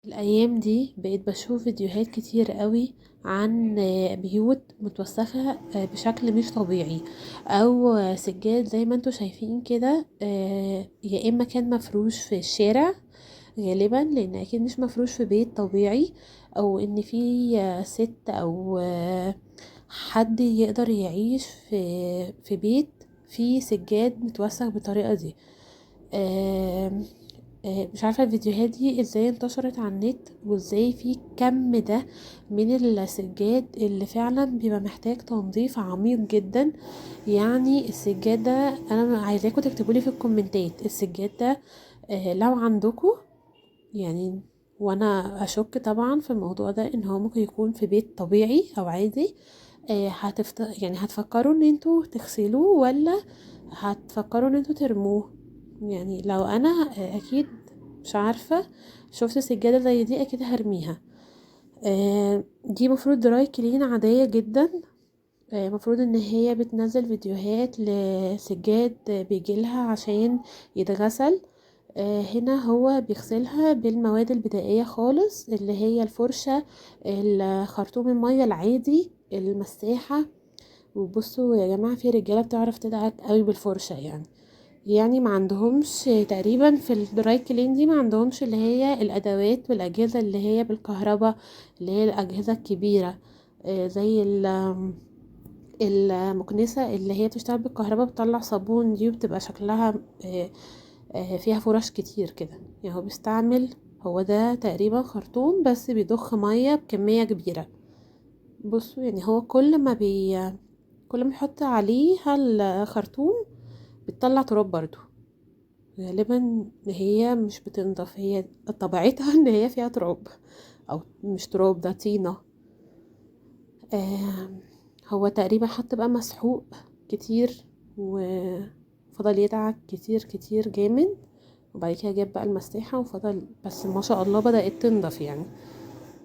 الايام دي بقيت بشوف فيديوهات كتير قوي عن بيوت متوسخة بشكل مش طبيعي، او سجاد زي ما انتوا شايفين كده. يا اما كان مفروش في الشارع غالبا، لان اكيد مش مفروش في بيت طبيعي، او ان في ست او حد يقدر يعيش في بيت فيه سجاد متوسخ بالطريقة دي. آم، مش عارفة الفيديوهات دي ازاي انتشرت على النت، وازاي في كم ده من السجاد اللي فعلا بيبقى محتاج تنظيف عميق جدا. يعني السجاد ده انا عايزاكم تكتبولي في الكومنتات السجاد ده لو عندكم، يعني وانا اشك طبعا في الموضوع ده ان هو ممكن يكون في بيت طبيعي او عادي. يعني هتفكروا ان انتوا تغسلوه، ولا هتفكروا ان انتوا ترموه؟ يعني لو انا اكيد مش عارفة، شفت سجادة زي دي اكيد هرميها. دي مفروض دراي كلين عادية جدا. مفروض ان هي بتنزل فيديوهات لسجاد بيجيلها عشان يتغسل. هنا هو بيغسلها بالمواد البدائية خالص، اللي هي الفرشة، الخرطوم المية العادي، المساحة. وبصوا يا جماعة، في رجالة بتعرف تدعك قوي بالفرشة يعني ما عندهمش تقريبا في الدراي كلين دي، ما عندهمش اللي هي الادوات والاجهزة اللي هي بالكهرباء، اللي هي الاجهزة الكبيرة زي المكنسة اللي هي بتشتغل بالكهرباء، بتطلع صابون دي، وبتبقى شكلها فيها فرش كتير كده. يعني هو بيستعمل، هو ده تقريبا خرطوم بس بيضخ مية بكمية كبيرة. بصوا يعني هو كل ما يحط عليها الخرطوم بتطلع تراب برضو. غالبا هي مش بتنضف، هي طبيعتها ان هي فيها تراب، او مش تراب، ده طينة. آه هو تقريبا حط بقى مسحوق كتير، وفضل يدعك كتير كتير جامد، وبعد كده جاب بقى المساحة وفضل. بس ما شاء الله بدأت تنضف، يعني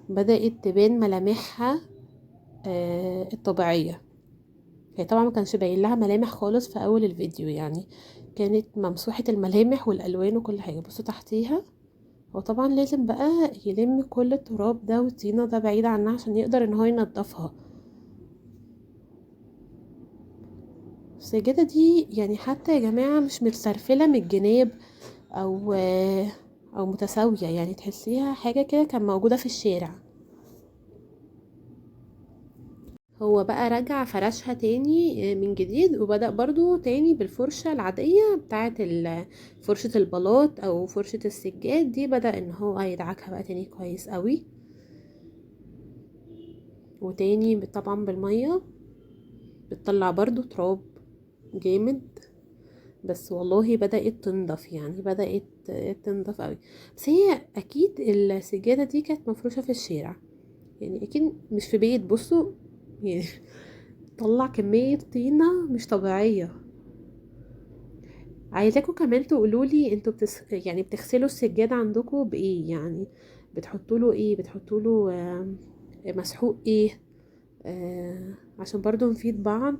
بدأت تبان ملامحها الطبيعية. هي طبعا ما كانش باين لها ملامح خالص في أول الفيديو، يعني كانت ممسوحة الملامح والألوان وكل حاجة. بصوا تحتيها، هو طبعا لازم بقى يلم كل التراب ده والطينة ده بعيد عنها عشان يقدر ان هو ينضفها. السجادة دي يعني حتى يا جماعة مش متسرفلة من الجناب، او او متساوية، يعني تحسيها حاجة كده كان موجودة في الشارع. هو بقى رجع فرشها تاني من جديد، وبدأ برضو تاني بالفرشة العادية بتاعة فرشة البلاط او فرشة السجاد دي. بدأ ان هو يدعكها بقى تاني كويس قوي، وتاني طبعا بالمية بتطلع برضو تراب جامد. بس والله بدأت تنضف، يعني بدأت تنضف قوي. بس هي اكيد السجادة دي كانت مفروشة في الشارع، يعني اكيد مش في بيت. بصوا يعني طلع كمية طينة مش طبيعية. عايزاكم كمان تقولولي انتوا يعني بتغسلوا السجاد عندكم بايه؟ يعني بتحطوله ايه؟ بتحطوله مسحوق ايه؟ عشان برضو نفيد بعض.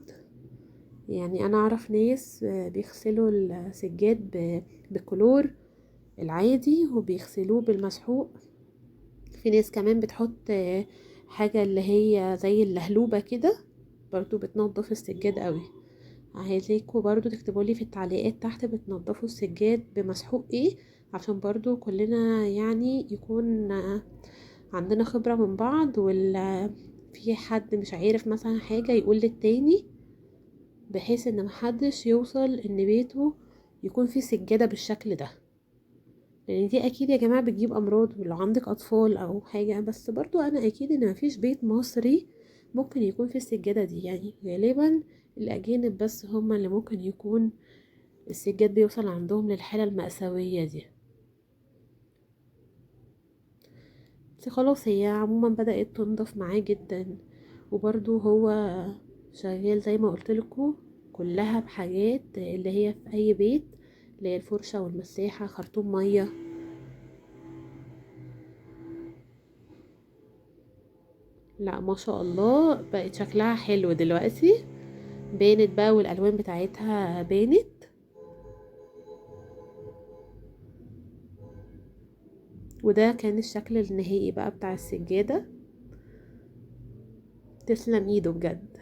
يعني انا اعرف ناس بيغسلوا السجاد بكلور العادي، وبيغسلوه بالمسحوق. في ناس كمان بتحط حاجة اللي هي زي اللهلوبة كده، برضو بتنضف السجاد قوي. عايزاكوا برضو تكتبولي في التعليقات تحت بتنضفوا السجاد بمسحوق ايه، عشان برضو كلنا يعني يكون عندنا خبرة من بعض، ولا في حد مش عارف مثلا حاجة يقول للتاني، بحيث ان محدش يوصل ان بيته يكون فيه سجادة بالشكل ده. لان دي اكيد يا جماعة بتجيب امراض، ولو عندك اطفال او حاجة. بس برضو انا اكيد ان مفيش بيت مصري ممكن يكون فيه السجادة دي، يعني غالبا الاجانب بس هما اللي ممكن يكون السجاد بيوصل عندهم للحالة المأساوية دي. بس خلاص هي عموما بدأت تنضف معاه جدا. وبرضو هو شغال زي ما قلتلكوا، كلها بحاجات اللي هي في اي بيت، اللي هي الفرشة والمساحة، خرطوم مية. لا ما شاء الله بقت شكلها حلو دلوقتي، بانت بقى والالوان بتاعتها بانت. وده كان الشكل النهائي بقى بتاع السجادة. تسلم ايده بجد.